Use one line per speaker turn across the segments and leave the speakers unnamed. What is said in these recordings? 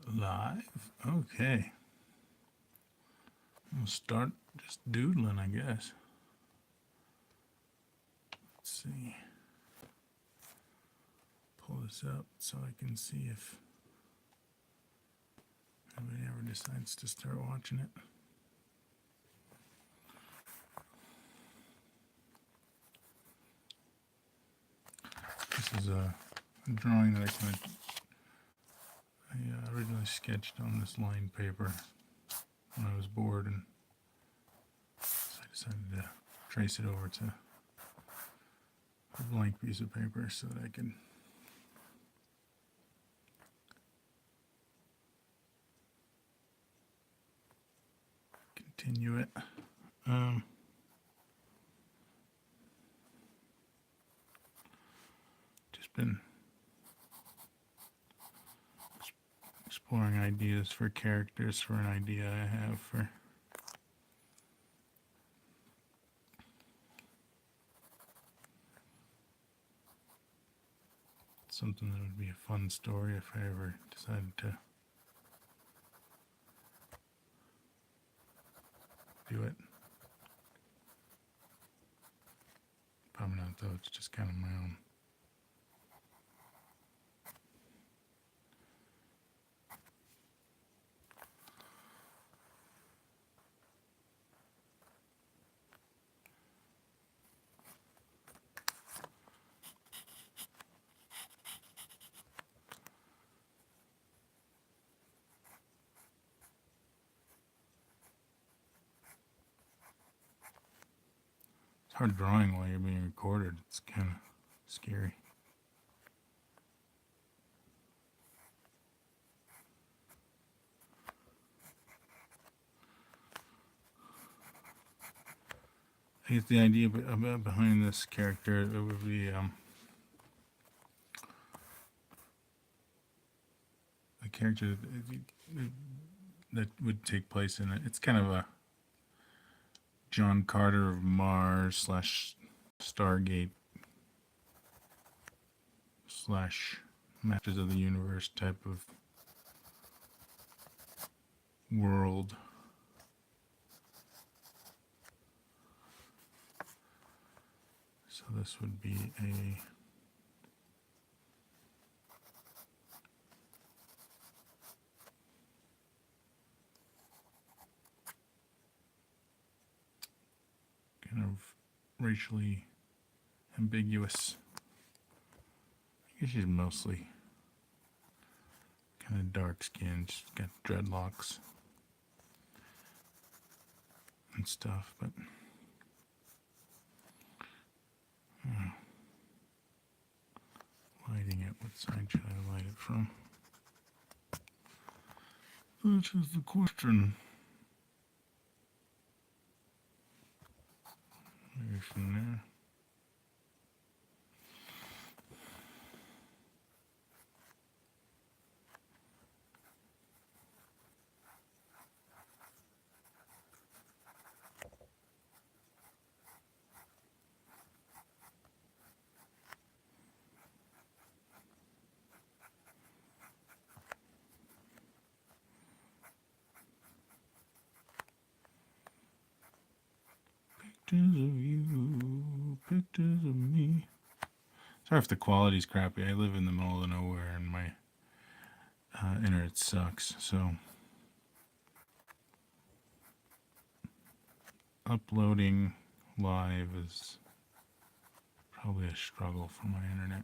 Live? Okay. We'll start just doodling, I guess. Let's see. Pull this up so I can see if anybody ever decides to start watching it. This is a drawing that I originally sketched on this lined paper when I was bored, and so I decided to trace it over to a blank piece of paper so that I could continue it. Just been exploring ideas for characters for an idea I have for something that would be a fun story if I ever decided to do it. Probably not, though. It's just kind of my own. It's hard drawing while you're being recorded. It's kind of scary. I guess the idea behind this character, it would be a character that would take place in it. It's kind of a John Carter of Mars / Stargate / Masters of the Universe type of world. So this would be a kind of racially ambiguous. I guess she's mostly kind of dark skinned. She's got dreadlocks and stuff, but lighting it, what side should I light it from? Which is the question. Maybe from there. Pictures of you, pictures of me. Sorry if the quality's crappy. I live in the middle of nowhere and my internet sucks, so uploading live is probably a struggle for my internet.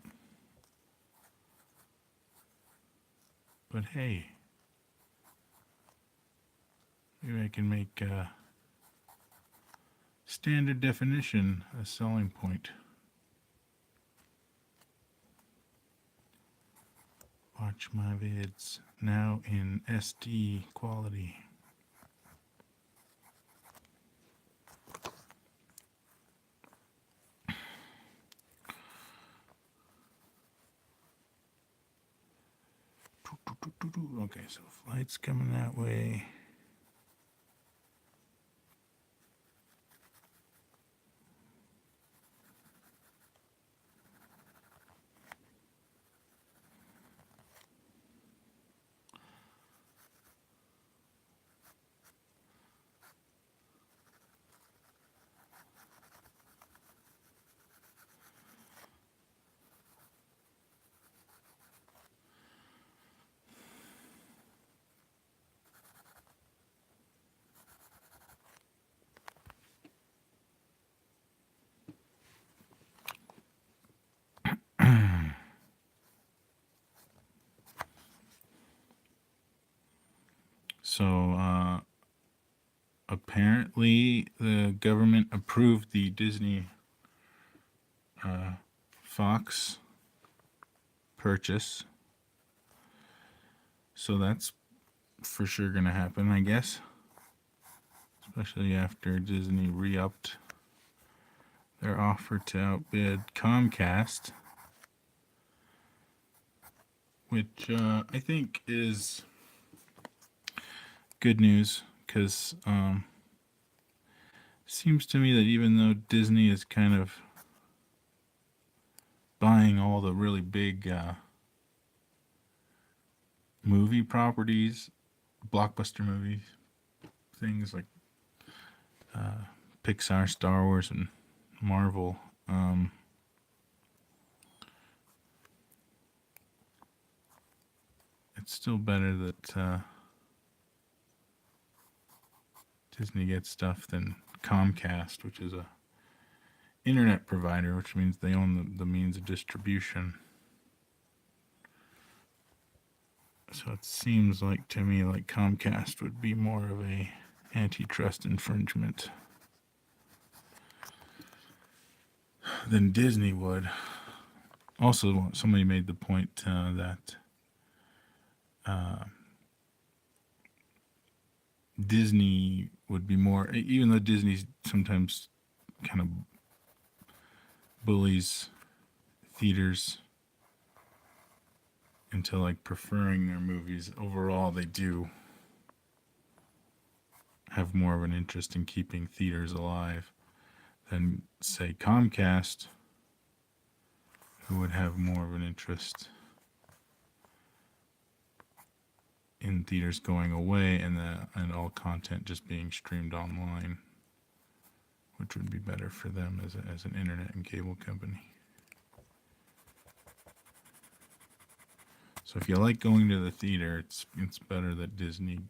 But hey, maybe I can make standard definition a selling point. Watch my vids now in SD quality. Okay, so flight's coming that way. So apparently the government approved the Disney Fox purchase. So that's for sure going to happen, I guess. Especially after Disney re-upped their offer to outbid Comcast, which I think is good news, because seems to me that even though Disney is kind of buying all the really big movie properties, blockbuster movies, things like Pixar, Star Wars, and Marvel, it's still better that Disney gets stuff than Comcast, which is a internet provider, which means they own the means of distribution. So it seems like to me like Comcast would be more of a antitrust infringement than Disney would. Also, somebody made the point that Disney would be more, even though Disney sometimes kind of bullies theaters into like preferring their movies, overall they do have more of an interest in keeping theaters alive than, say, Comcast, who would have more of an interest in theaters going away and all content just being streamed online, which would be better for them as an internet and cable company. So if you like going to the theater, it's better that Disney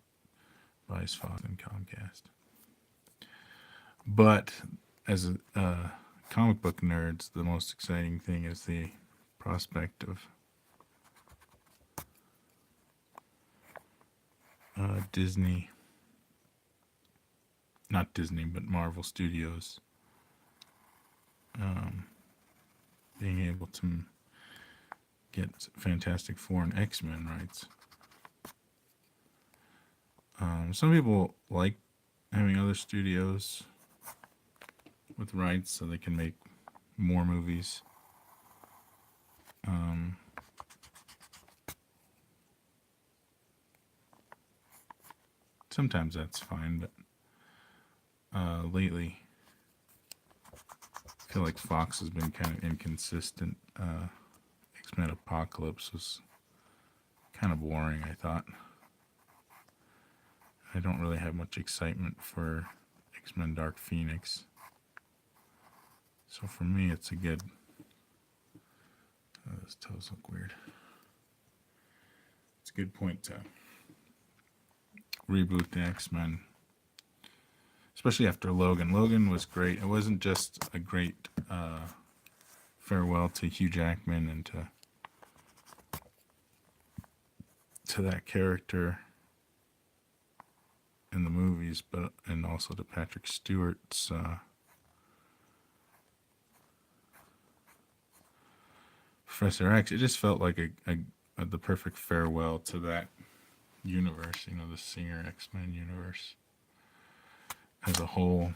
buys Fox and Comcast. But as comic book nerds, the most exciting thing is the prospect of Disney, not Disney, but Marvel Studios being able to get Fantastic Four and X-Men rights. Some people like having other studios with rights so they can make more movies. Sometimes that's fine, but lately I feel like Fox has been kind of inconsistent. X-Men Apocalypse was kind of boring, I thought. I don't really have much excitement for X-Men Dark Phoenix. So for me, it's a good... those toes look weird. It's a good point to reboot the X-Men. Especially after Logan. Logan was great. It wasn't just a great farewell to Hugh Jackman and to that character in the movies, and also to Patrick Stewart's Professor X. It just felt like the perfect farewell to that universe, the Singer X-Men universe as a whole.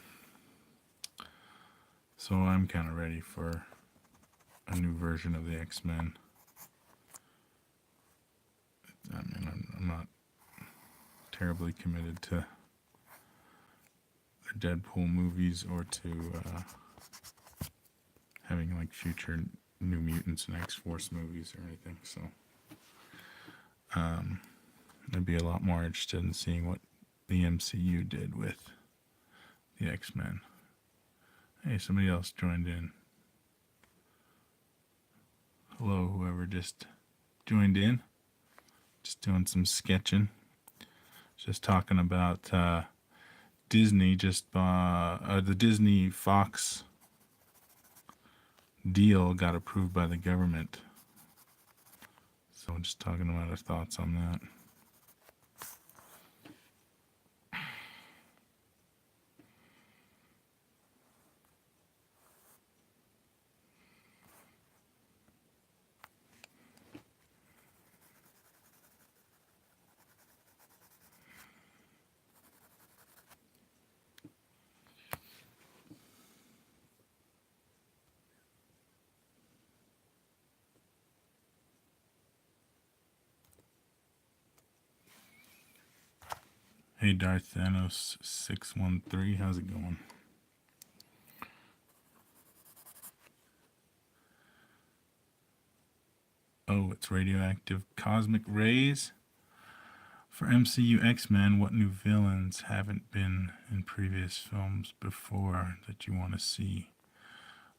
So I'm kind of ready for a new version of the X-Men. I mean, I'm not terribly committed to the Deadpool movies or to having like future New Mutants and X-Force movies or anything. So I'd be a lot more interested in seeing what the MCU did with the X-Men. Hey, somebody else joined in. Hello, whoever just joined in. Just doing some sketching. Just talking about Disney the Disney Fox deal got approved by the government. So I'm just talking about our thoughts on that. Hey, Darth Thanos 613, how's it going? Oh, it's radioactive cosmic rays. For MCU X-Men, what new villains haven't been in previous films before that you want to see?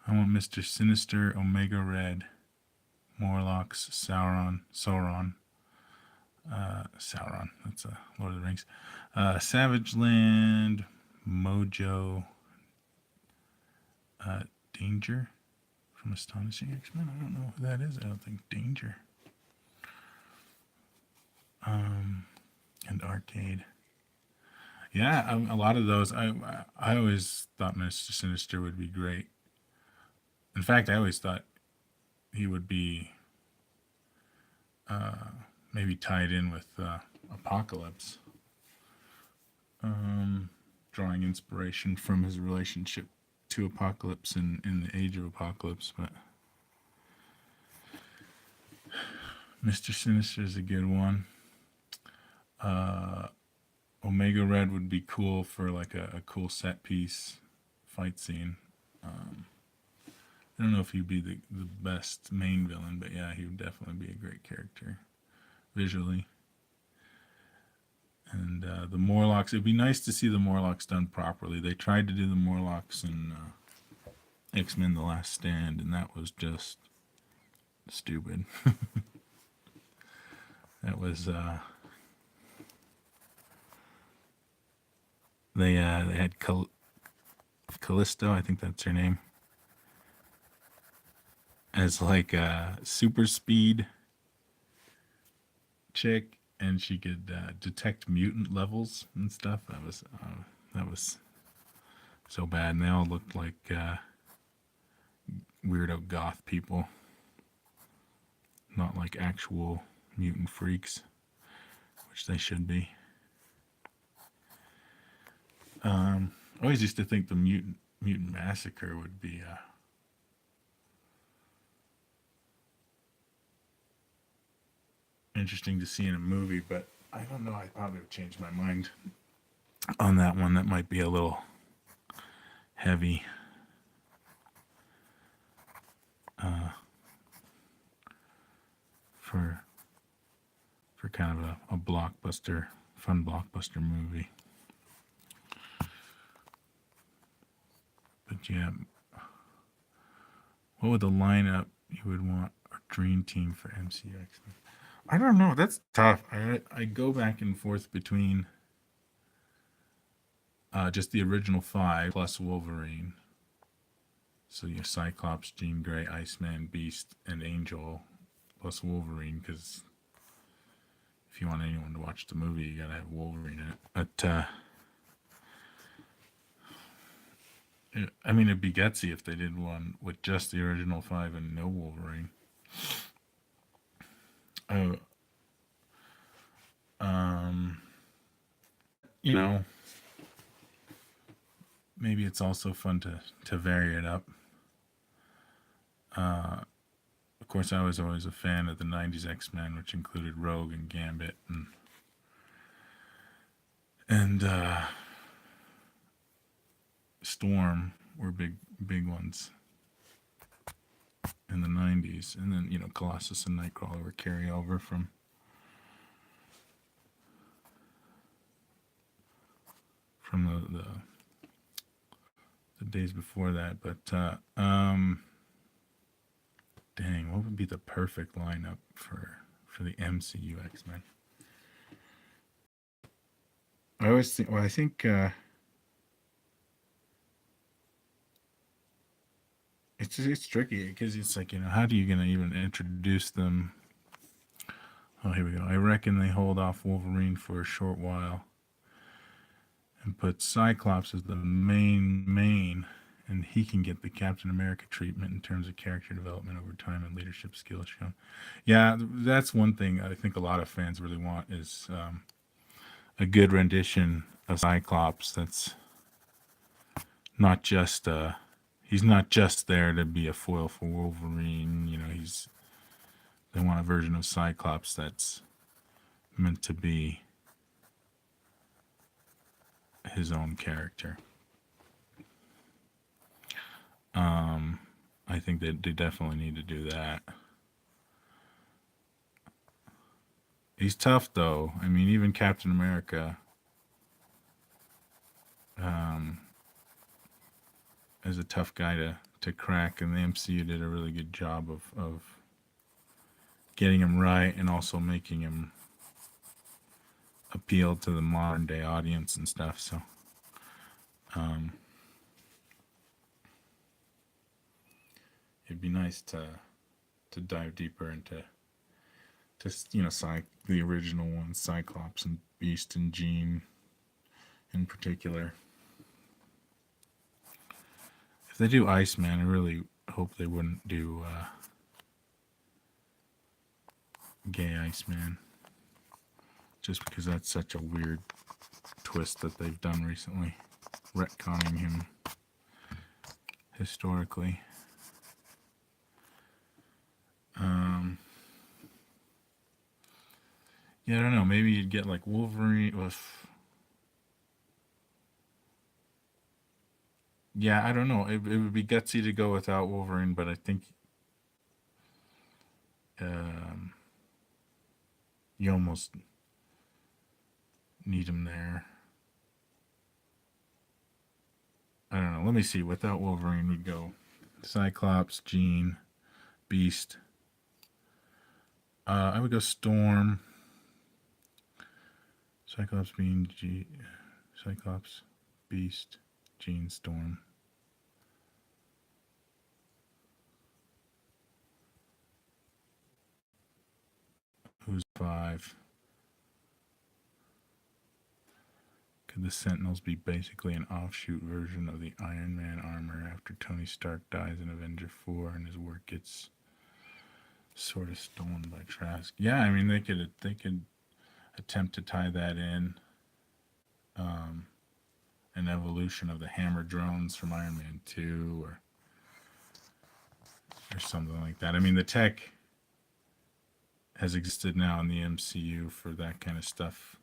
I want Mr. Sinister, Omega Red, Morlocks, Sauron, that's Lord of the Rings, Savage Land, Mojo, Danger from Astonishing X-Men. I don't know who that is. I don't think Danger. And Arcade. Yeah, a lot of those. I always thought Mr. Sinister would be great. In fact, I always thought he would be maybe tied in with Apocalypse, drawing inspiration from his relationship to Apocalypse in the Age of Apocalypse. But Mr. Sinister is a good one. Omega Red would be cool for like a cool set piece fight scene. I don't know if he'd be the best main villain, but yeah, he would definitely be a great character visually. And the Morlocks, it'd be nice to see the Morlocks done properly. They tried to do the Morlocks in X-Men The Last Stand, and that was just stupid. That was they had Callisto, I think that's her name, as like a super speed chick, and she could detect mutant levels and stuff. That was so bad, and they all looked like weirdo goth people, not like actual mutant freaks, which they should be. I always used to think the mutant massacre would be interesting to see in a movie, but I don't know. I probably would change my mind on that one. That might be a little heavy. For kind of a blockbuster, fun blockbuster movie. But yeah, what would the lineup you would want a dream team for MCX? I don't know. That's tough. I go back and forth between just the original 5 plus Wolverine. So you have Cyclops, Jean Grey, Iceman, Beast, and Angel plus Wolverine, because if you want anyone to watch the movie, you gotta have Wolverine in it. But I mean, it'd be gutsy if they did one with just the original 5 and no Wolverine. You know, maybe it's also fun to vary it up. Of course, I was always a fan of the 90s X-Men, which included Rogue and Gambit and Storm were big ones in the 90s. And then, you know, Colossus and Nightcrawler were carryover from the days before that. But dang, what would be the perfect lineup for the MCU X-Men? I always think, well, I think it's tricky because it's like, you know, how do you gonna even introduce them? Oh, here we go. I reckon they hold off Wolverine for a short while and put Cyclops as the main, and he can get the Captain America treatment in terms of character development over time and leadership skills shown. Yeah, that's one thing I think a lot of fans really want is a good rendition of Cyclops that's not just he's not just there to be a foil for Wolverine. You know, they want a version of Cyclops that's meant to be his own character. I think that they definitely need to do that. He's tough though. I mean, even Captain America um, is a tough guy to crack, and the MCU did a really good job of getting him right and also making him appeal to the modern day audience and stuff. So it'd be nice to dive deeper into just the original ones, Cyclops and Beast and Jean in particular. If they do Iceman, I really hope they wouldn't do gay Iceman, just because that's such a weird twist that they've done recently, retconning him historically. Yeah, I don't know. Maybe you'd get like Wolverine with. Yeah, I don't know. It would be gutsy to go without Wolverine, but I think um, you almost need him there. I don't know. Let me see. Without Wolverine, we'd go Cyclops, Jean, Beast. I would go Storm. Cyclops, Cyclops, Beast, Jean, Storm. Who's 5? Could the Sentinels be basically an offshoot version of the Iron Man armor after Tony Stark dies in Avenger 4 and his work gets sort of stolen by Trask? Yeah, I mean they could attempt to tie that in. An evolution of the hammer drones from Iron Man 2 or something like that. I mean the tech has existed now in the MCU for that kind of stuff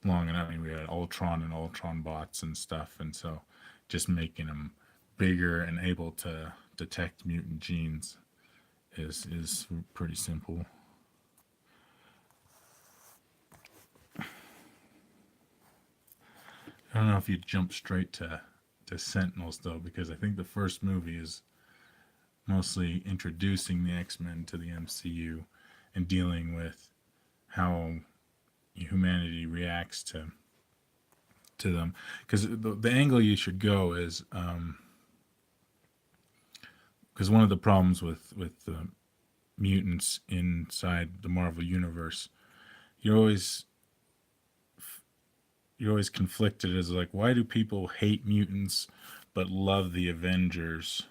long enough. I mean, we had Ultron and Ultron bots and stuff, and so just making them bigger and able to detect mutant genes is pretty simple. I don't know if you jump straight to Sentinels though, because I think the first movie is mostly introducing the X-Men to the MCU and dealing with how humanity reacts to them, because the angle you should go is because one of the problems with mutants inside the Marvel universe, you're always conflicted as like, why do people hate mutants but love the Avengers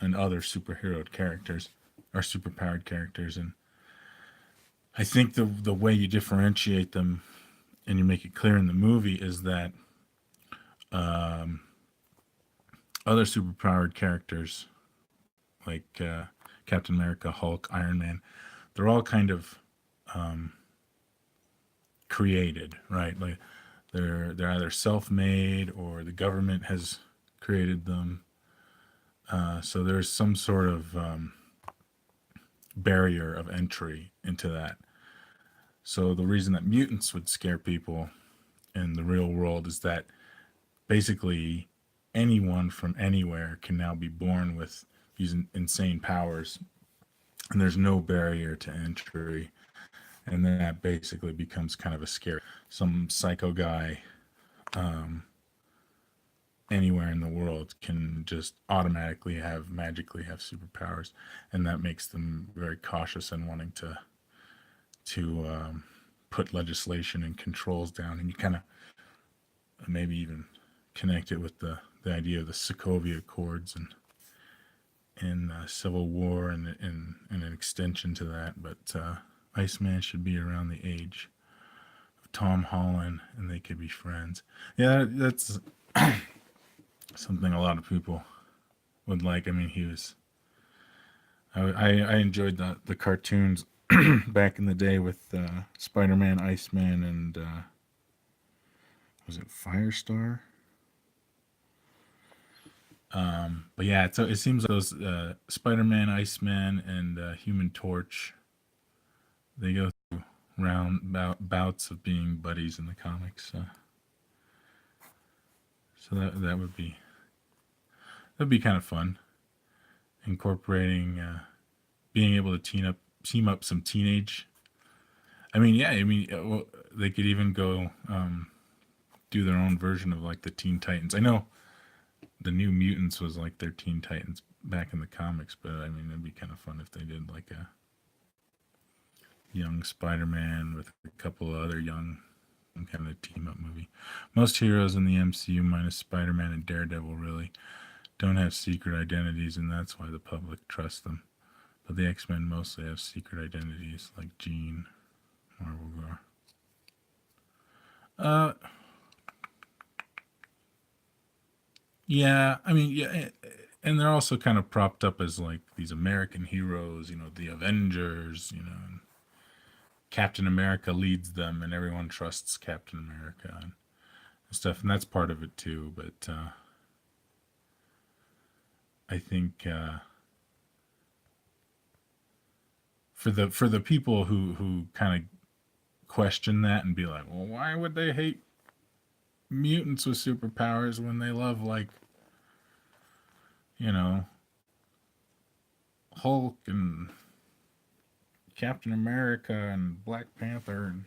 and other superhero characters or superpowered characters? And I think the way you differentiate them and you make it clear in the movie is that other superpowered characters like Captain America, Hulk, Iron Man, they're all kind of created, right? Like they're either self-made or the government has created them. So there's some sort of barrier of entry into that. So the reason that mutants would scare people in the real world is that basically anyone from anywhere can now be born with these insane powers, and there's no barrier to entry, and then that basically becomes kind of a scare. Some psycho guy anywhere in the world can just magically have superpowers, and that makes them very cautious and wanting to put legislation and controls down. And you kind of maybe even connect it with the idea of the Sokovia Accords and Civil War and an extension to that. But Iceman should be around the age of Tom Holland, and they could be friends. Yeah, that's something a lot of people would like. I mean, he was. I enjoyed the cartoons back in the day with Spider-Man, Iceman, and was it Firestar? But yeah, so it seems like those Spider-Man, Iceman, and Human Torch, they go through bouts of being buddies in the comics. So that would be kind of fun, incorporating being able to team up some teenage. I mean, yeah, I mean, well, they could even go do their own version of like the Teen Titans. I know the New Mutants was like their Teen Titans back in the comics, but I mean, it'd be kind of fun if they did like a young Spider-Man with a couple of other young kind of team up movie. Most heroes in the MCU, minus Spider-Man and Daredevil, really don't have secret identities, and that's why the public trusts them. But the X-Men mostly have secret identities, like Jean, Marvel Gar. Yeah, I mean, yeah, and they're also kind of propped up as like these American heroes, the Avengers, and Captain America leads them, and everyone trusts Captain America and stuff, and that's part of it too. But I think for the people who kind of question that and be like, well, why would they hate mutants with superpowers when they love like you know Hulk and Captain America and Black Panther? And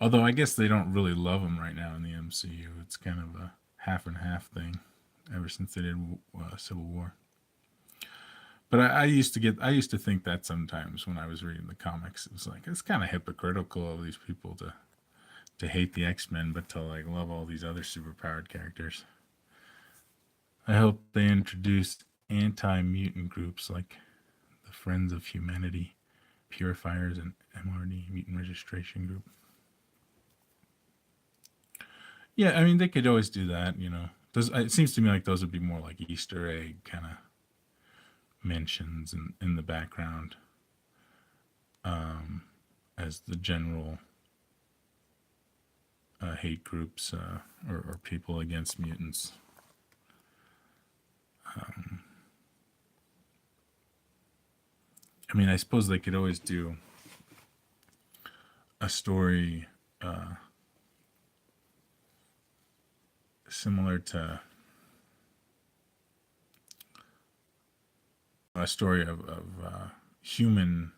although I guess they don't really love them right now in the MCU, it's kind of a half and half thing ever since they did Civil War. But I used to think that sometimes when I was reading the comics, it was like it's kind of hypocritical of these people to hate the X-Men, but to like love all these other superpowered characters. I hope they introduce anti-mutant groups like the Friends of Humanity, Purifiers, and MRD, Mutant Registration Group. Yeah, I mean they could always do that. It seems to me like those would be more like Easter egg kind of mentions in the background, as the general hate groups or people against mutants. I mean, I suppose they could always do a story similar to a story of human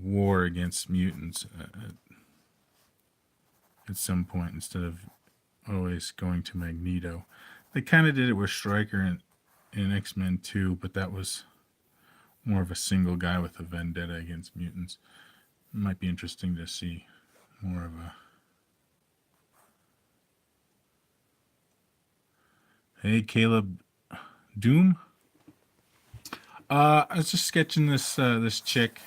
war against mutants at some point instead of always going to Magneto. They kind of did it with Stryker in X-Men 2, but that was more of a single guy with a vendetta against mutants. It might be interesting to see more of a... Hey, Caleb Doom? I was just sketching this chick.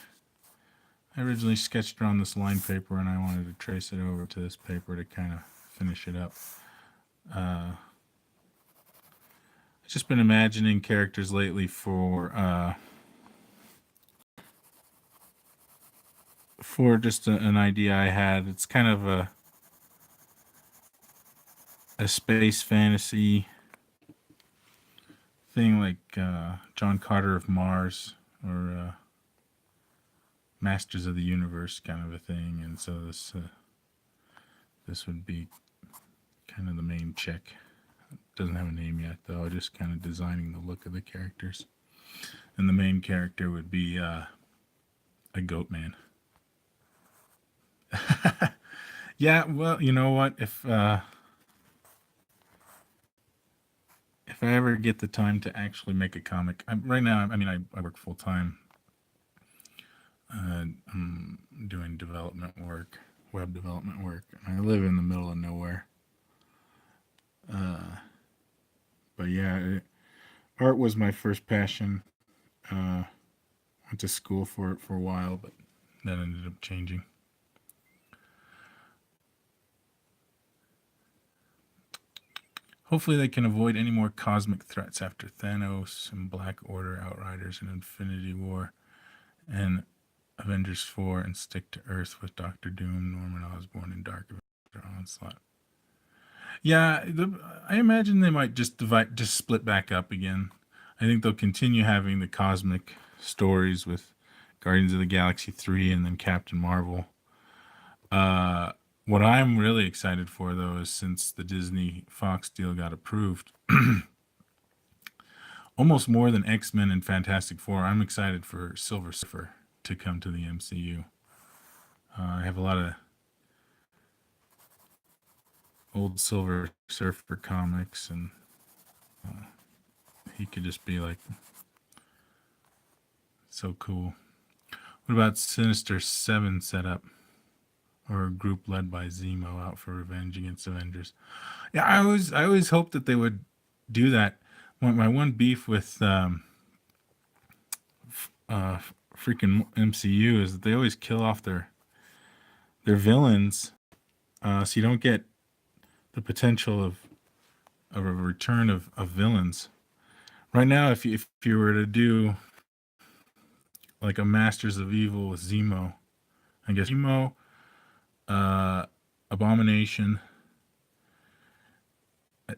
I originally sketched her on this line paper, and I wanted to trace it over to this paper to kind of finish it up. I've just been imagining characters lately for just an idea I had. It's kind of a space fantasy thing, like John Carter of Mars or Masters of the Universe kind of a thing. And so this would be kind of the main chick. Doesn't have a name yet, though. Just kind of designing the look of the characters. And the main character would be a goat man. Yeah, well, you know what? If I ever get the time to actually make a comic, right now, I mean, I work full time. I'm doing development work, web development work, and I live in the middle of nowhere. But yeah, art was my first passion. Went to school for it for a while, but that ended up changing. Hopefully they can avoid any more cosmic threats after Thanos and Black Order, Outriders, and Infinity War. And Avengers 4 and stick to Earth with Doctor Doom, Norman Osborn, and Dark Avenger Onslaught. Yeah, I imagine they might just split back up again. I think they'll continue having the cosmic stories with Guardians of the Galaxy 3 and then Captain Marvel. What I'm really excited for, though, is since the Disney Fox deal got approved, almost more than X-Men and Fantastic Four, I'm excited for Silver Surfer to come to the MCU. I have a lot of old Silver Surfer comics, and he could just be like so cool. What about Sinister 7 setup? Or a group led by Zemo out for revenge against Avengers. Yeah, I always hoped that they would do that. My one beef with freaking MCU is that they always kill off their villains, so you don't get the potential of a return of villains. Right now, if you were to do like a Masters of Evil with Zemo, I guess Zemo, Abomination.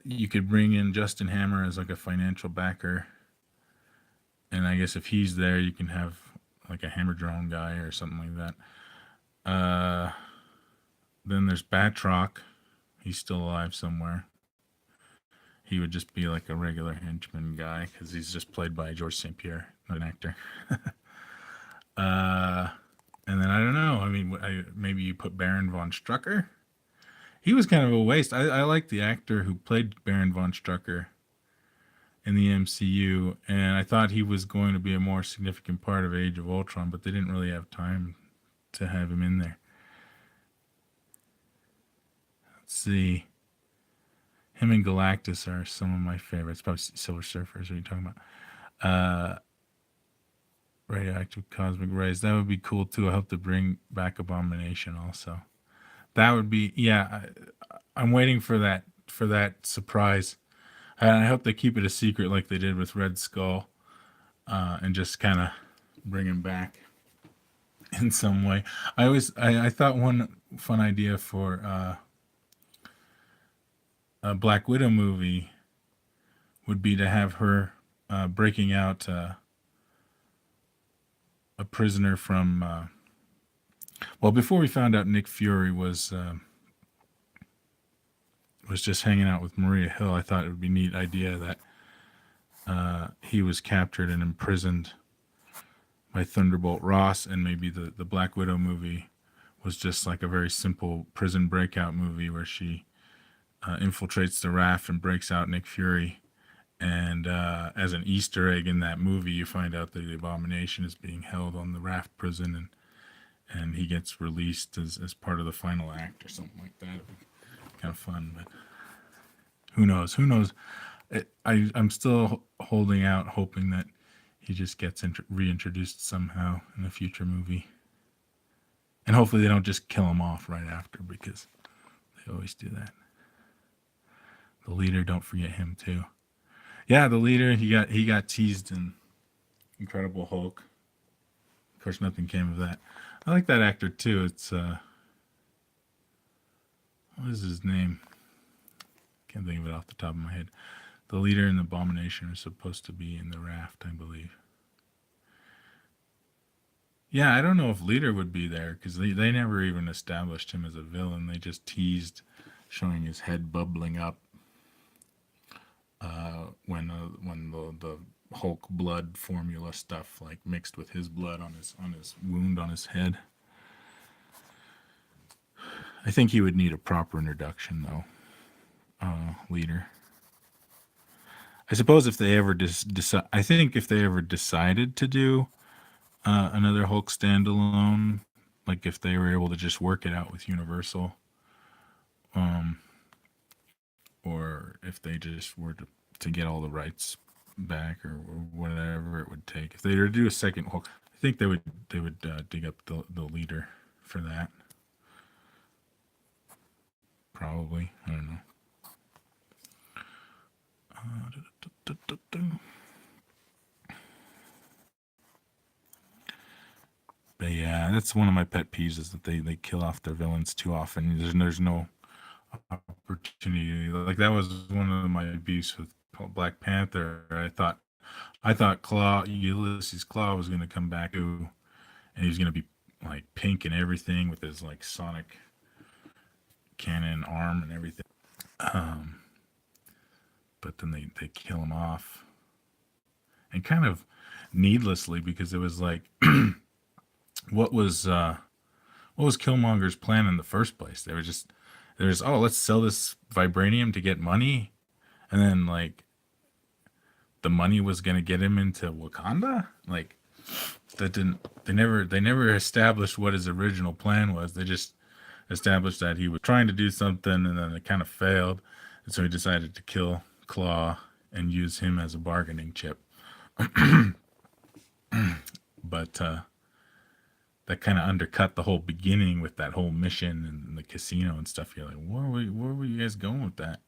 You could bring in Justin Hammer as like a financial backer, and I guess if he's there, you can have like a Hammer drone guy or something like that. Then there's Batroc. He's still alive somewhere. He would just be like a regular henchman guy because he's just played by George St. Pierre, not an actor. And then I don't know. I mean, maybe you put Baron von Strucker. He was kind of a waste. I like the actor who played Baron von Strucker in the MCU, and I thought he was going to be a more significant part of Age of Ultron, but they didn't really have time to have him in there. Let's see. Him and Galactus are some of my favorites. Probably Silver Surfers. What are you talking about? Radioactive cosmic rays. That would be cool too. I hope to bring back Abomination also. That would be, yeah. I'm waiting for that surprise. And I hope they keep it a secret like they did with Red Skull, and just kind of bring him back in some way. I thought one fun idea for a Black Widow movie would be to have her breaking out a prisoner from. Well, before we found out Nick Fury was just hanging out with Maria Hill, I thought it would be a neat idea that he was captured and imprisoned by Thunderbolt Ross, and maybe the Black Widow movie was just like a very simple prison breakout movie where she infiltrates the raft and breaks out Nick Fury. And as an Easter egg in that movie, you find out that the Abomination is being held on the raft prison, and he gets released as part of the final act or something like that. It'd be kind of fun, but who knows? Who knows? I'm still holding out, hoping that he just gets reintroduced somehow in a future movie. And hopefully they don't just kill him off right after, because they always do that. The leader, don't forget him too. Yeah, the leader, he got teased in Incredible Hulk. Of course, nothing came of that. I like that actor too. It's what is his name? Can't think of it off the top of my head. The leader and the Abomination are supposed to be in the raft, I believe. Yeah, I don't know if Leader would be there, because they never even established him as a villain. They just teased showing his head bubbling up when the Hulk blood formula stuff like mixed with his blood on his wound on his head. I think he would need a proper introduction though. Leader. I suppose if they ever decide, I think if they ever decided to do another Hulk standalone, like if they were able to just work it out with Universal, or if they just were to get all the rights back, or whatever it would take, if they were to do a second Hulk, I think they would dig up the leader for that. Probably, I don't know. But yeah, that's one of my pet peeves is that they kill off their villains too often. There's no opportunity. Like that was one of my beefs with Black Panther. I thought Ulysses Claw was gonna come back too, and he was gonna be like pink and everything with his like sonic cannon arm and everything. Um, but then they kill him off, and kind of needlessly because it was like, what was Killmonger's plan in the first place? There's oh, let's sell this vibranium to get money, and then like the money was gonna get him into Wakanda. Like that didn't. They never established what his original plan was. They just established that he was trying to do something, and then it kind of failed, and so he decided to kill Claw and use him as a bargaining chip. But that kind of undercut the whole beginning with that whole mission and the casino and stuff. You're like, where were you guys going with that?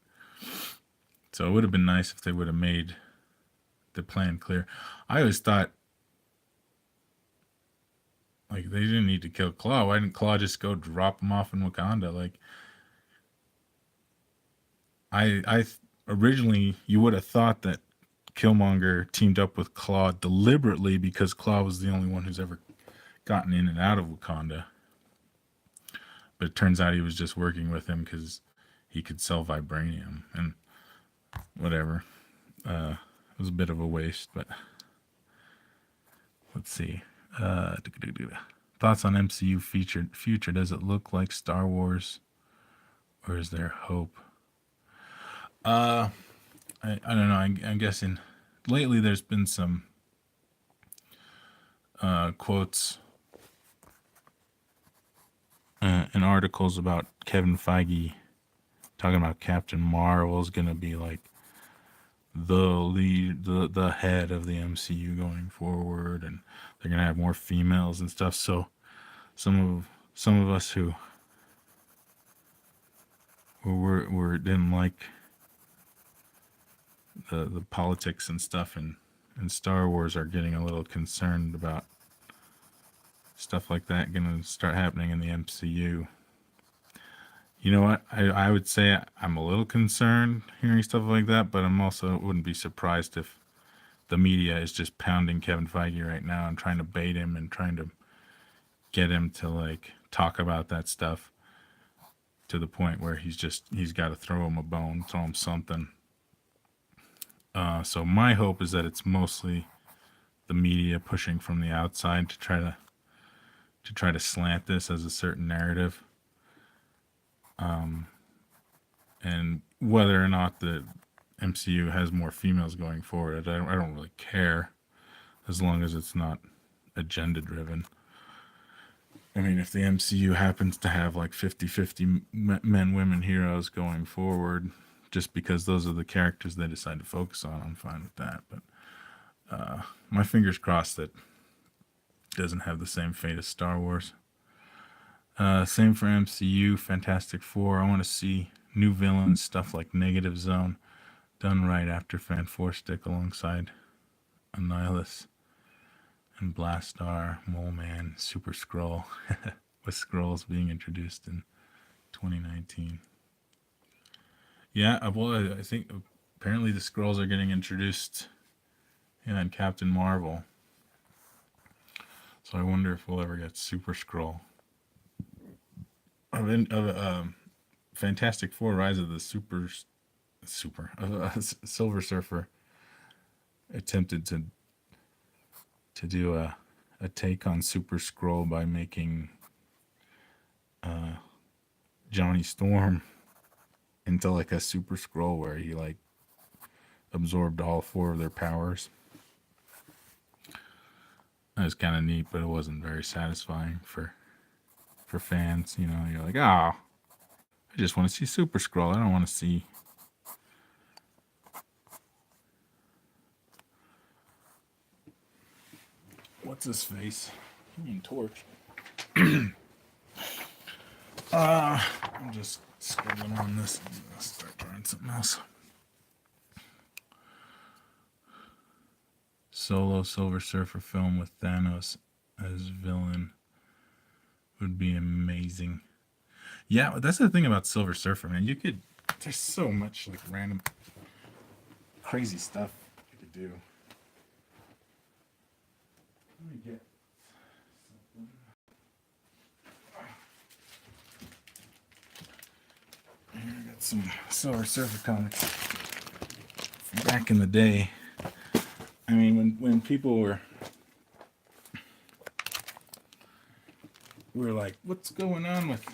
So it would have been nice if they would have made the plan clear. I always thought, like, they didn't need to kill Claw. Why didn't Claw just go drop him off in Wakanda? Like, originally you would have thought that Killmonger teamed up with Claw deliberately because Claw was the only one who's ever gotten in and out of Wakanda. But it turns out he was just working with him because he could sell vibranium and whatever. It was a bit of a waste, but let's see. Thoughts on MCU future? Does it look like Star Wars, or is there hope? I don't know. I'm guessing lately there's been some quotes and articles about Kevin Feige talking about Captain Marvel is going to be like the lead, the head of the MCU going forward, and they're going to have more females and stuff. So some of us who didn't like the politics and stuff in Star Wars are getting a little concerned about stuff like that going to start happening in the MCU. You know what? I would say I'm a little concerned hearing stuff like that, but I'm also wouldn't be surprised if the media is just pounding Kevin Feige right now and trying to bait him and trying to get him to like talk about that stuff to the point where he's got to throw him a bone, throw him something. So my hope is that it's mostly the media pushing from the outside to try to slant this as a certain narrative. And whether or not the MCU has more females going forward, I don't really care, as long as it's not agenda driven. I mean, if the MCU happens to have like 50-50 men, women heroes going forward, just because those are the characters they decide to focus on, I'm fine with that. But my fingers crossed that it doesn't have the same fate as Star Wars. Same for MCU, Fantastic Four. I want to see new villains, stuff like Negative Zone, done right after Fan Four Stick alongside Annihilus and Blastar, Mole Man, Super Skrull, with Skrulls being introduced in 2019. Yeah, well, I think apparently the Skrulls are getting introduced in Captain Marvel. So I wonder if we'll ever get Super Skrull. Fantastic Four: Rise of the Silver Surfer attempted to do a take on Super Skrull by making Johnny Storm into like a Super Skrull where he like absorbed all four of their powers. That was kind of neat, but it wasn't very satisfying for fans. You know, you're like, oh, I just want to see Super Skrull. I don't want to see what's his face. I mean, Torch. I'm just scribbling on this and I'll start trying something else. Solo Silver Surfer film with Thanos as villain. would be amazing. Yeah, that's the thing about Silver Surfer, man. There's so much like random crazy stuff you could do. Let me get something. Here, I got some Silver Surfer comics back in the day. I mean, when people were like, what's going on with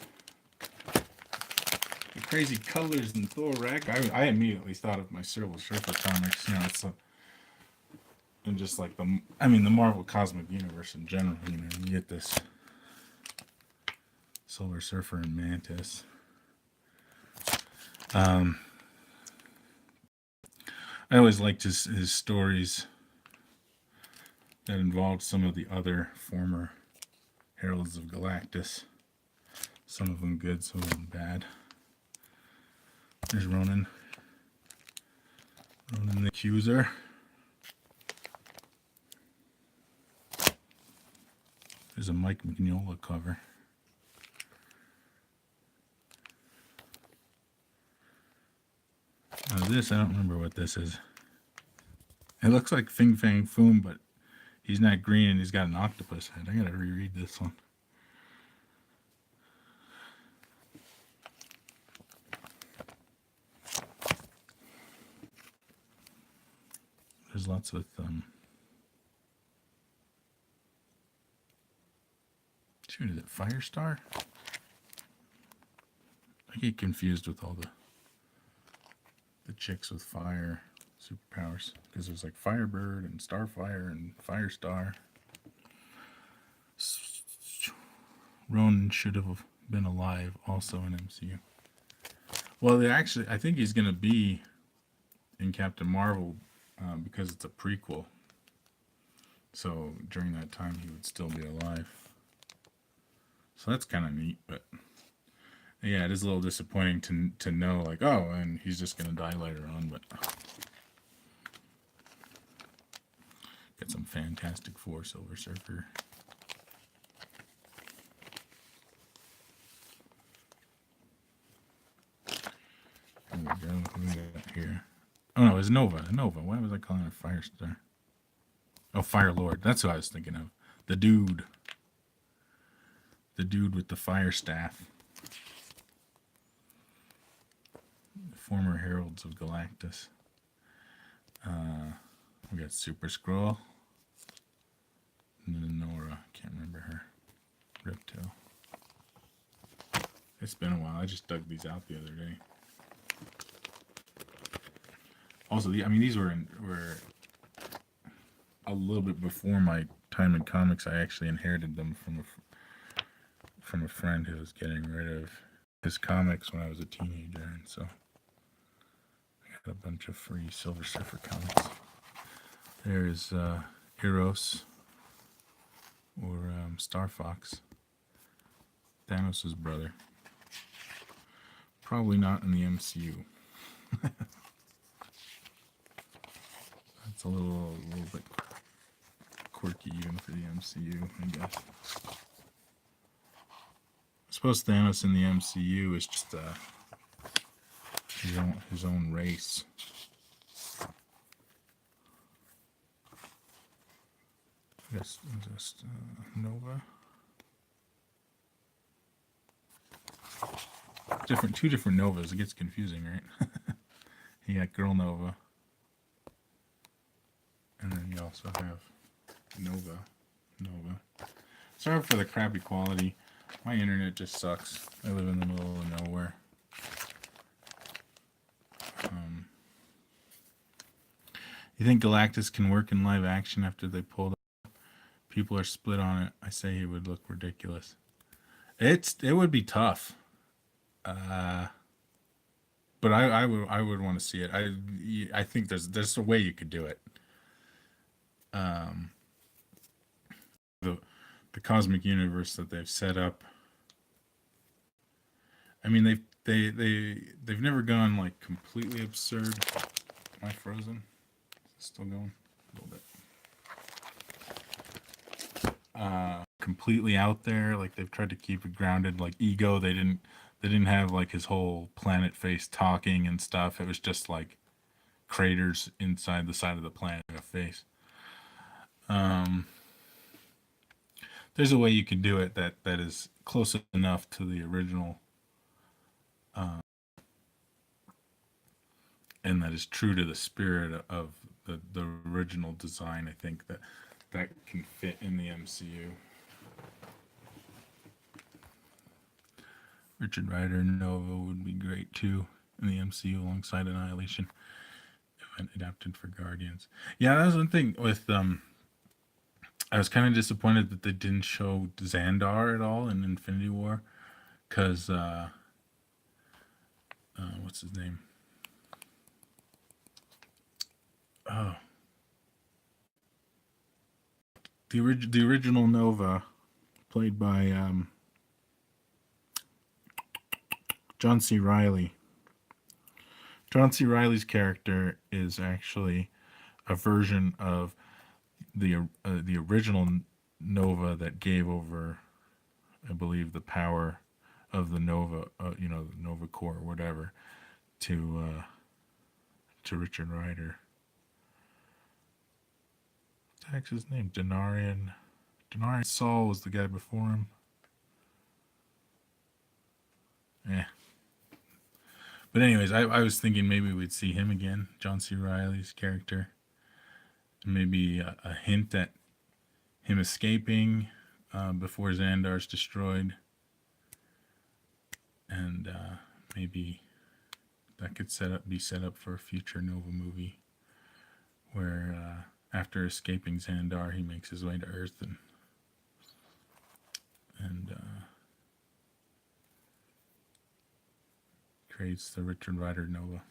the crazy colors in Thor Rack? I immediately thought of my Silver Surfer comics. You know, and just like the Marvel Cosmic Universe in general. You know, you get this Silver Surfer and Mantis. I always liked his stories that involved some of the other former Heralds of Galactus. Some of them good, some of them bad. There's Ronan the Accuser. There's a Mike Mignola cover. This, I don't remember what this is. It looks like Fing Fang Foom, but he's not green and he's got an octopus head. I gotta reread this one. There's lots with shoot, is it Firestar? I get confused with all the chicks with fire superpowers, because there's like Firebird and Starfire and Firestar. Ronan should have been alive, also in MCU. Well, I think he's going to be in Captain Marvel because it's a prequel. So during that time, he would still be alive. So that's kind of neat, but yeah, it is a little disappointing to know, like, oh, and he's just going to die later on, but get some Fantastic Four Silver Surfer. Here we go. What do we got here? Oh, no, it's Nova. Why was I calling it Firestar? Oh, Fire Lord. That's what I was thinking of. The dude. The dude with the fire staff. Former Heralds of Galactus. We got Super Skrull. And then Nora. Can't remember her. Reptile. It's been a while. I just dug these out the other day. Also, these were a little bit before my time in comics. I actually inherited them from a friend who was getting rid of his comics when I was a teenager, and so I got a bunch of free Silver Surfer comics. There's Eros, or Star Fox, Thanos' brother. Probably not in the MCU. That's a little bit quirky even for the MCU, I guess. I suppose Thanos in the MCU is just his own race. I guess just Nova. Two different Novas. It gets confusing, right? You got Girl Nova, and then you also have Nova. Sorry for the crappy quality. My internet just sucks. I live in the middle of nowhere. You think Galactus can work in live action after they pulled up? People are split on it. I say he would look ridiculous. It would be tough. But I would want to see it. I think there's a way you could do it. The cosmic universe that they've set up. I mean, they've never gone like completely absurd. Am I frozen? Still going a little bit. completely out there. Like they've tried to keep it grounded. Like Ego, they didn't have like his whole planet face talking and stuff. It was just like craters inside the side of the planet, a face. Um, there's a way you can do it that is close enough to the original, and that is true to the spirit of the original design. I think that can fit in the MCU. Richard Rider Nova would be great too in the MCU alongside Annihilation, event adapted for Guardians. Yeah, that was one thing with I was kind of disappointed that they didn't show Xandar at all in Infinity War, because what's his name? Oh, the original Nova, played by John C. Reilly. John C. Reilly's character is actually a version of the original Nova that gave over, I believe, the power of the Nova, the Nova Corps or whatever, to Richard Rider. What the heck's his name? Denarian Saul was the guy before him. Yeah. But anyways, I was thinking maybe we'd see him again, John C. Reilly's character. Maybe a hint at him escaping before Xandar's destroyed. And maybe that could be set up for a future Nova movie, where after escaping Xandar, he makes his way to Earth and creates the Richard Rider Nova.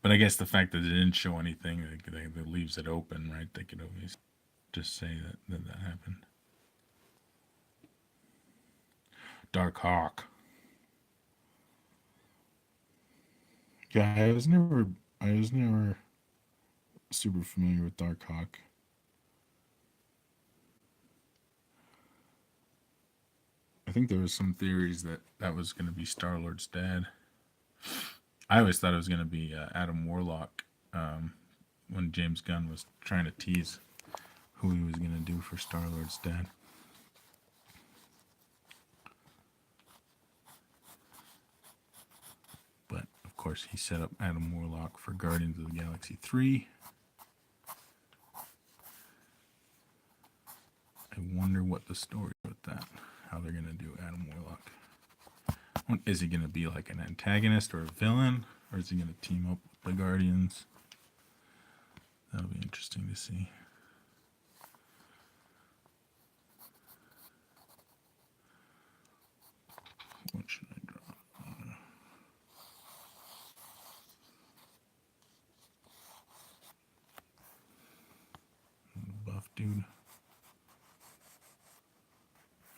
But I guess the fact that they didn't show anything, that leaves it open, right? They could always just say that happened. Dark Hawk. Yeah, I was never super familiar with Dark Hawk. I think there was some theories that was going to be Star-Lord's dad. I always thought it was going to be Adam Warlock, when James Gunn was trying to tease who he was going to do for Star-Lord's dad. But, of course, he set up Adam Warlock for Guardians of the Galaxy 3. I wonder what the story with that, how they're going to do Adam Warlock. Is he going to be like an antagonist or a villain? Or is he going to team up with the Guardians? That'll be interesting to see. What should I draw? Buff dude.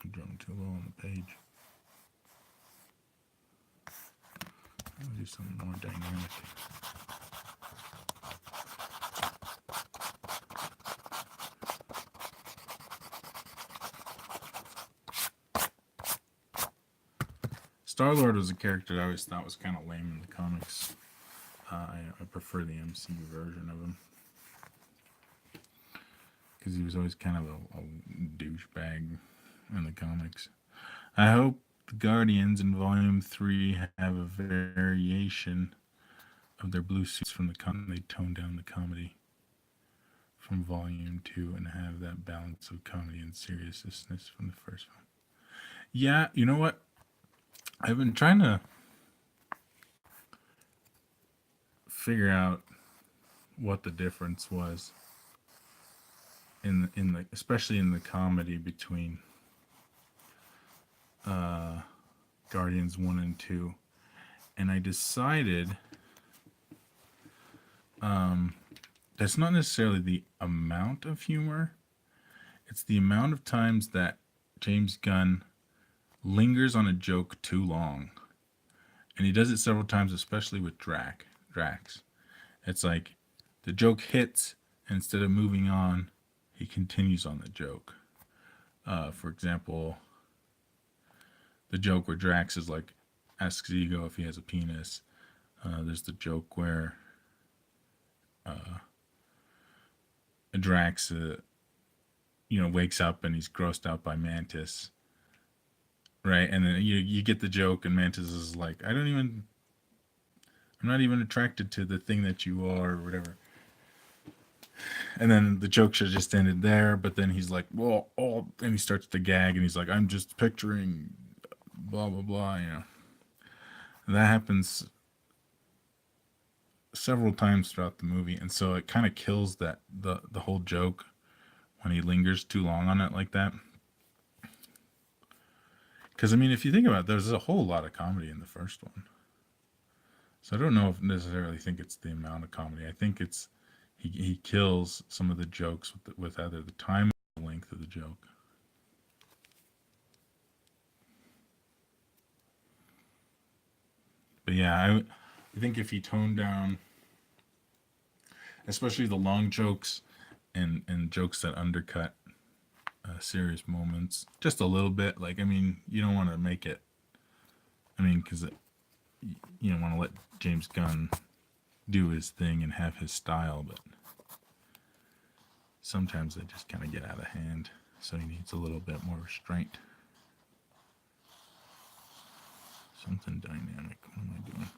I drew him too low on the page. I'll do something more dynamic. Star-Lord was a character I always thought was kind of lame in the comics. I prefer the MCU version of him, because he was always kind of a douchebag in the comics. I hope the Guardians in Volume 3 have a variation of their blue suits from the they tone down the comedy from Volume 2 and have that balance of comedy and seriousness from the first one. Yeah, you know what? I've been trying to figure out what the difference was in the especially in the comedy between Guardians 1 and 2, and I decided that's not necessarily the amount of humor, it's the amount of times that James Gunn lingers on a joke too long. And he does it several times, especially with Drax. It's like the joke hits, and instead of moving on, he continues on the joke. For example, the joke where Drax is like asks Ego if he has a penis. There's the joke where Drax, wakes up and he's grossed out by Mantis, right? And then you get the joke, and Mantis is like, I'm not even attracted to the thing that you are, or whatever. And then the joke should have just ended there, but then he's like, well, and he starts to gag, and he's like, I'm just picturing blah, blah, blah, And that happens several times throughout the movie, and so it kind of kills the whole joke when he lingers too long on it like that. Because, I mean, if you think about it, there's a whole lot of comedy in the first one. So I don't know if necessarily think it's the amount of comedy. I think it's he kills some of the jokes with either the time or the length of the joke. But yeah, I think if he toned down, especially the long jokes and jokes that undercut serious moments just a little bit, like, I mean, you don't want to make it, because you don't want to let James Gunn do his thing and have his style, but sometimes they just kind of get out of hand, so he needs a little bit more restraint. Something dynamic. What am I doing?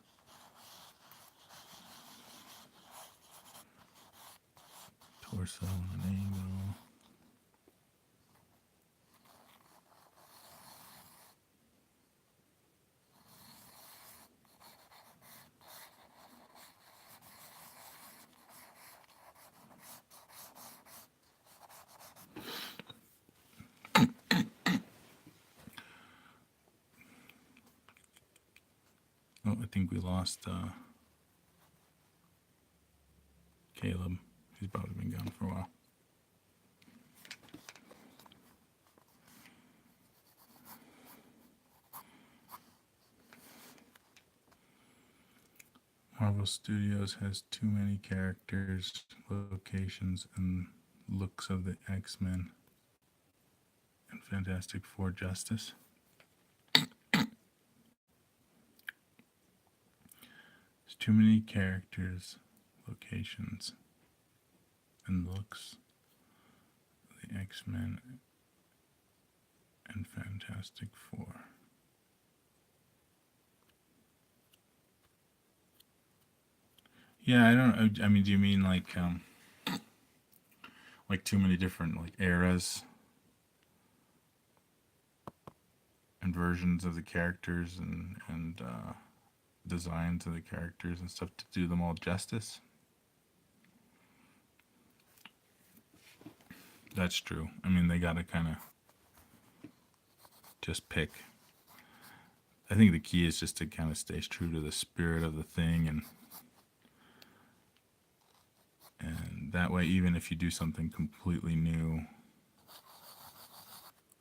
Torso on an angle. Oh, I think we lost Caleb. He's probably been gone for a while. Marvel Studios has too many characters, locations, and looks of the X-Men and Fantastic Four Justice. There's too many characters, locations, and looks of the X-Men and Fantastic Four. Yeah, I don't. I mean, do you mean like too many different like eras and versions of the characters and designs of the characters and stuff to do them all justice? That's true. I mean, they gotta kind of just pick. I think the key is just to kind of stay true to the spirit of the thing, and that way, even if you do something completely new,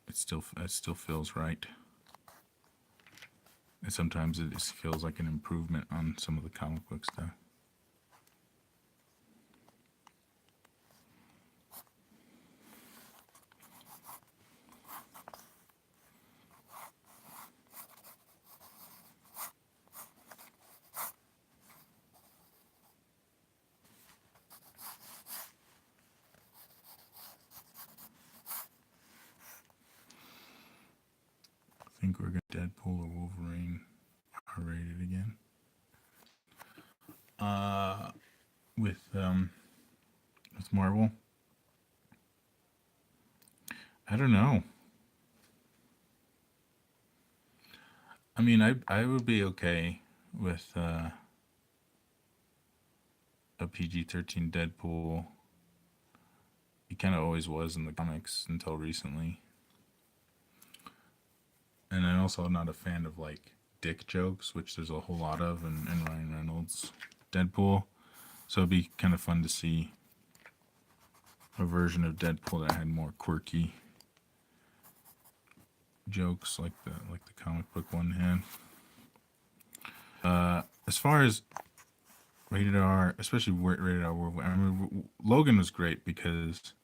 it still feels right. And sometimes it just feels like an improvement on some of the comic book stuff. I think we're going to Deadpool or Wolverine R-rated again. With Marvel, I don't know. I mean, I would be okay with a PG-13 Deadpool. He kind of always was in the comics until recently. And I'm also not a fan of like dick jokes, which there's a whole lot of in Ryan Reynolds' Deadpool. So it'd be kind of fun to see a version of Deadpool that had more quirky jokes like the comic book one had. As far as rated R, especially rated R, I mean, Logan was great because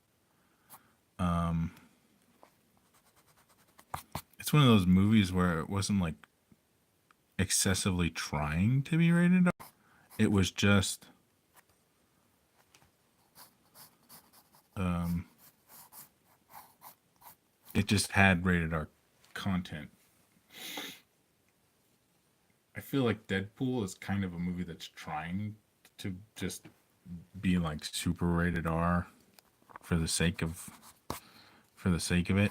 It's one of those movies where it wasn't like excessively trying to be rated R. It was just it just had rated R content. I feel like Deadpool is kind of a movie that's trying to just be like super rated R for the sake of it.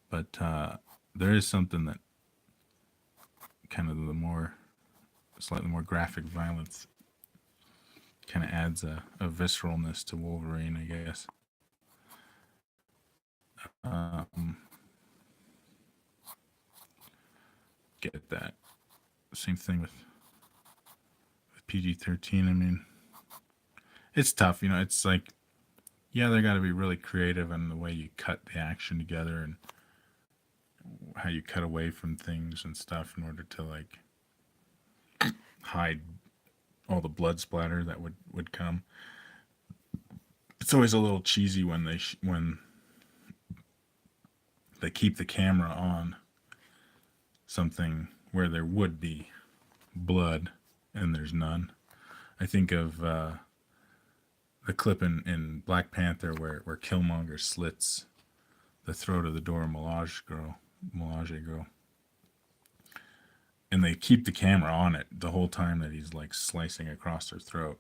But there is something that kind of slightly more graphic violence kind of adds a visceralness to Wolverine, I guess. Get that. Same thing with PG-13. I mean, it's tough, It's like, yeah, they got to be really creative in the way you cut the action together and how you cut away from things and stuff in order to like hide all the blood splatter that would come. It's always a little cheesy when when they keep the camera on something where there would be blood and there's none. I think of the clip in Black Panther where Killmonger slits the throat of the Dora Milaje girl, and they keep the camera on it the whole time that he's like slicing across her throat,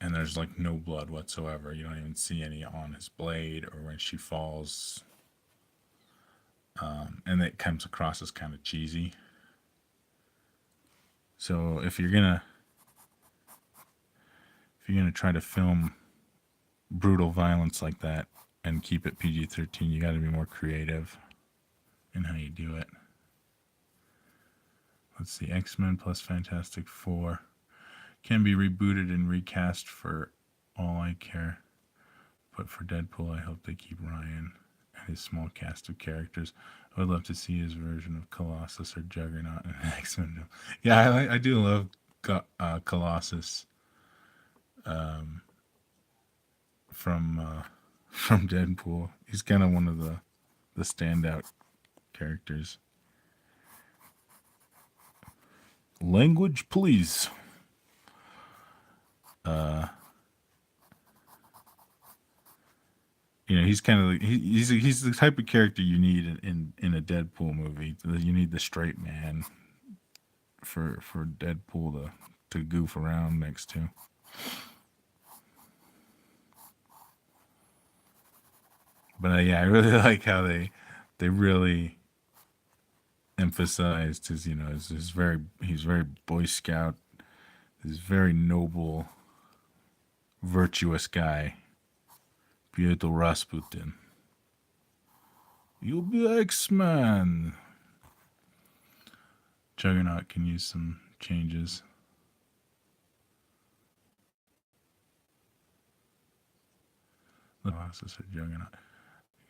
and there's like no blood whatsoever. You don't even see any on his blade or when she falls, and it comes across as kind of cheesy. So if you're gonna try to film brutal violence like that and keep it PG-13, you got to be more creative in how you do it. Let's see, X-Men plus Fantastic Four can be rebooted and recast for all I care. But for Deadpool, I hope they keep Ryan and his small cast of characters. I would love to see his version of Colossus or Juggernaut in an X-Men. Yeah, I do love Colossus from Deadpool. He's kind of one of the standout characters. Language, please. He's kind of he's the type of character you need in a Deadpool movie. You need the straight man for Deadpool to goof around next to. But yeah, I really like how they really emphasized his he's very Boy Scout, this very noble, virtuous guy, Pietro Rasputin. You'll be X-Man. Juggernaut can use some changes. Colossus or Juggernaut.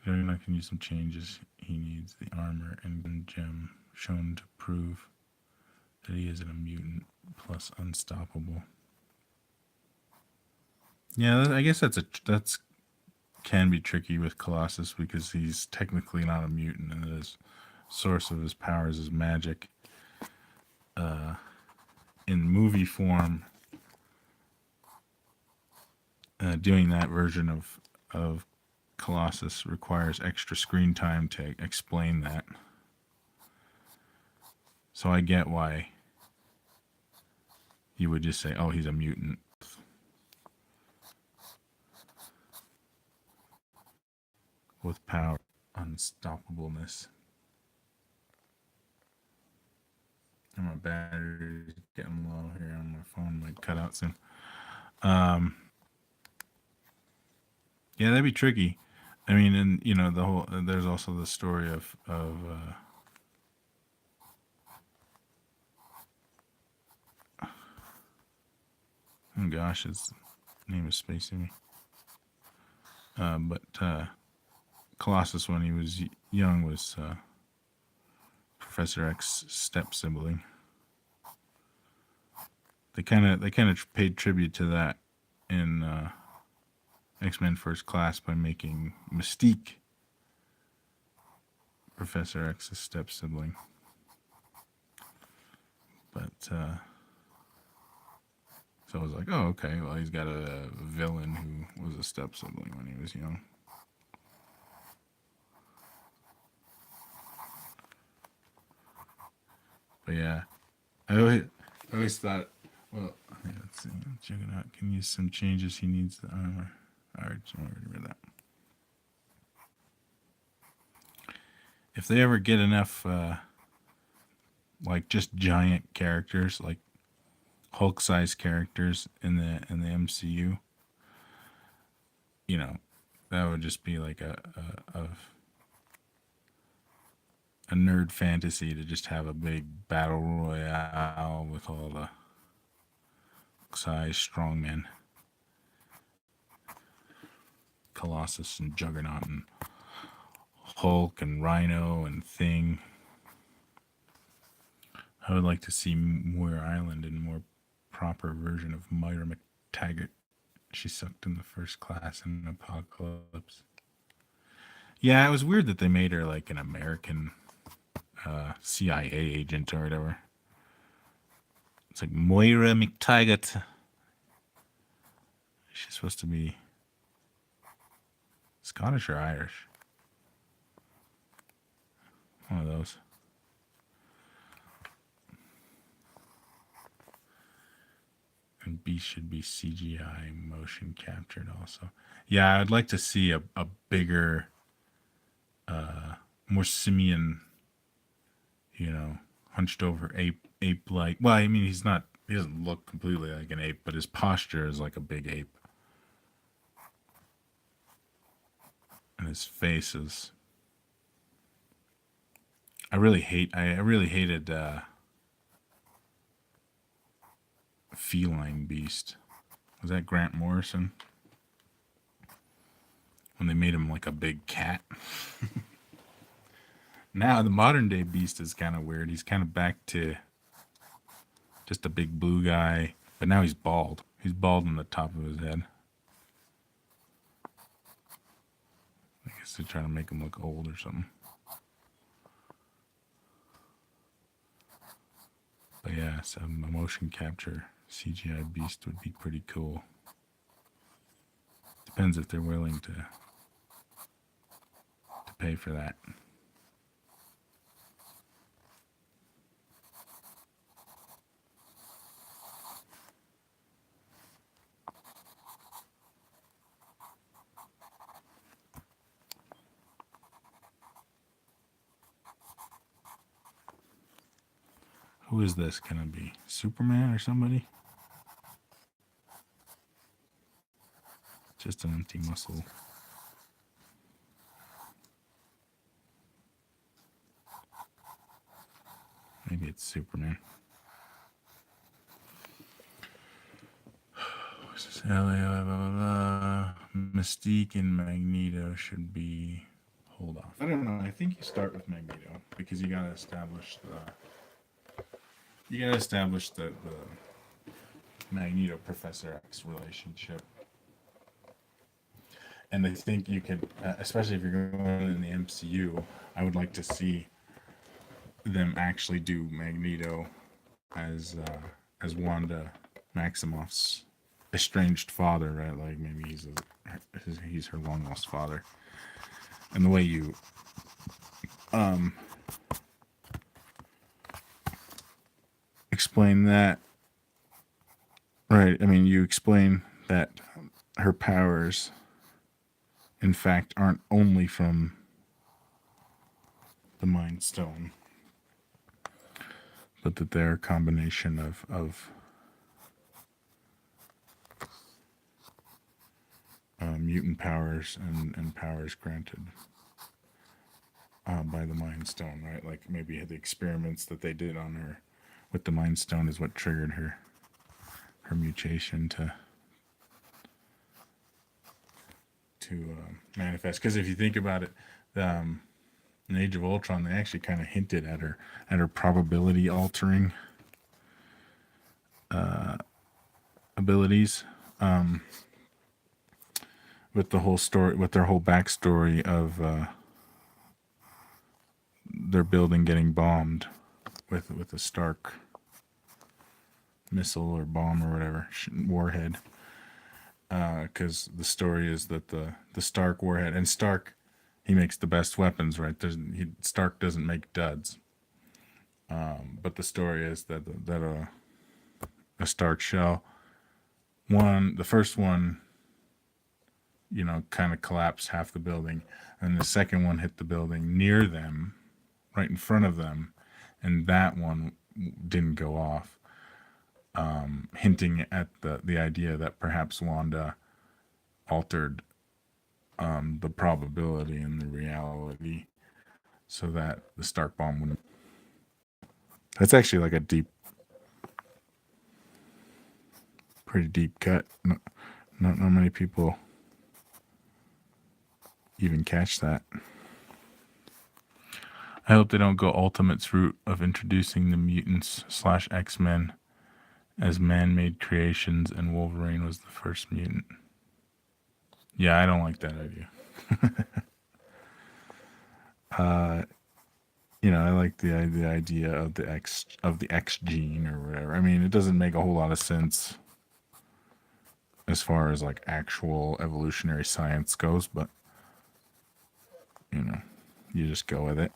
Juggernaut can use some changes. He needs the armor and gem shown to prove that he isn't a mutant plus unstoppable. Yeah, I guess that's can be tricky with Colossus because he's technically not a mutant and his source of his powers is magic. In movie form, doing that version of Colossus requires extra screen time to explain that. So I get why you would just say, oh, he's a mutant. With power, unstoppableness. And my battery's getting low here on my phone. Might cut out soon. Yeah, that'd be tricky. I mean, and the whole. There's also the story of oh gosh, his name is spacing me. But Colossus, when he was young, was Professor X's step sibling. They kind of paid tribute to that in X-Men First Class by making Mystique Professor X's step sibling. But so I was like, oh, okay, well, he's got a villain who was a step sibling when he was young. But yeah, I always thought, well, let's see, Juggernaut can use some changes. He needs the armor. I already read that. If they ever get enough, like just giant characters, like Hulk-sized characters in the MCU, you know, that would just be like a nerd fantasy to just have a big battle royale with all the size strongmen, Colossus and Juggernaut and Hulk and Rhino and Thing. I would like to see Moira Island in a more proper version of Moira McTaggart. She sucked in the First Class in Apocalypse. Yeah, it was weird that they made her like an American CIA agent or whatever. It's like Moira McTaggart. She's supposed to be Scottish or Irish. One of those. And Beast should be CGI motion captured also. Yeah, I'd like to see a bigger, more simian, hunched over ape-like. Well, I mean, he doesn't look completely like an ape, but his posture is like a big ape. And his face is... I really hated Feline Beast. Was that Grant Morrison? When they made him like a big cat. Now the modern day Beast is kind of weird. He's kind of back to just a big blue guy, but now he's bald. He's bald on the top of his head. I guess they're trying to make him look old or something. But yeah, some motion capture CGI Beast would be pretty cool. Depends if they're willing to pay for that. Who is this gonna be? Superman or somebody? Just an empty muscle. Maybe it's Superman. What's this? Mystique and Magneto should be... Hold off. I don't know. I think you start with Magneto because you gotta establish the Magneto Professor X relationship. And I think you could, especially if you're going in the MCU, I would like to see them actually do Magneto as Wanda Maximoff's estranged father, right? Like maybe he's her long lost father. And the way you explain that, right? I mean, you explain that her powers, in fact, aren't only from the Mind Stone, but that they're a combination of mutant powers and powers granted by the Mind Stone, right? Like maybe the experiments that they did on her with the Mind Stone is what triggered her mutation to manifest. Because if you think about it, in Age of Ultron, they actually kind of hinted at her probability altering abilities. With the whole story, with their whole backstory of their building getting bombed with a Stark missile or bomb or whatever warhead. Because the story is that the Stark warhead, and Stark, he makes the best weapons, right? Stark doesn't make duds. But the story is that a Stark shell, the first one, kind of collapsed half the building, and the second one hit the building near them, right in front of them, and that one didn't go off, hinting at the idea that perhaps Wanda altered the probability and the reality so that the Stark bomb wouldn't. That's actually like a pretty deep cut. Not many people even catch that. I hope they don't go Ultimate's route of introducing the mutants / X-Men as man-made creations, and Wolverine was the first mutant. Yeah, I don't like that idea. I like the idea of the X gene or whatever. I mean, it doesn't make a whole lot of sense as far as like actual evolutionary science goes, but you just go with it.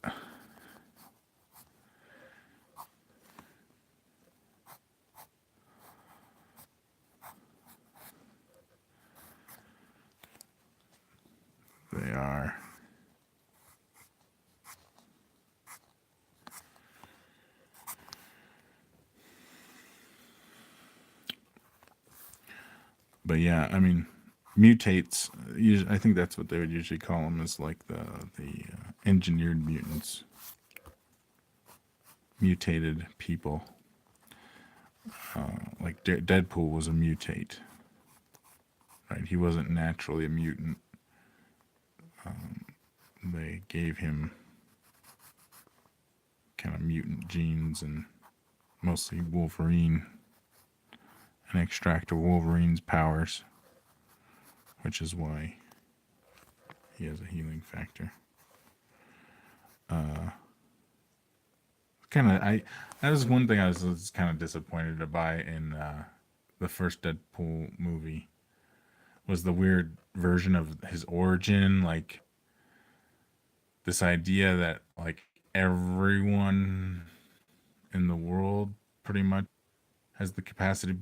They are. But yeah, I mean, mutates. I think that's what they would usually call them, is like the engineered mutants, mutated people. Like Deadpool was a mutate, right? He wasn't naturally a mutant. They gave him kind of mutant genes, and mostly Wolverine, an extract of Wolverine's powers, which is why he has a healing factor. That was one thing I was kind of disappointed by in the first Deadpool movie, was the weird version of his origin, like this idea that like everyone in the world pretty much has the capacity to be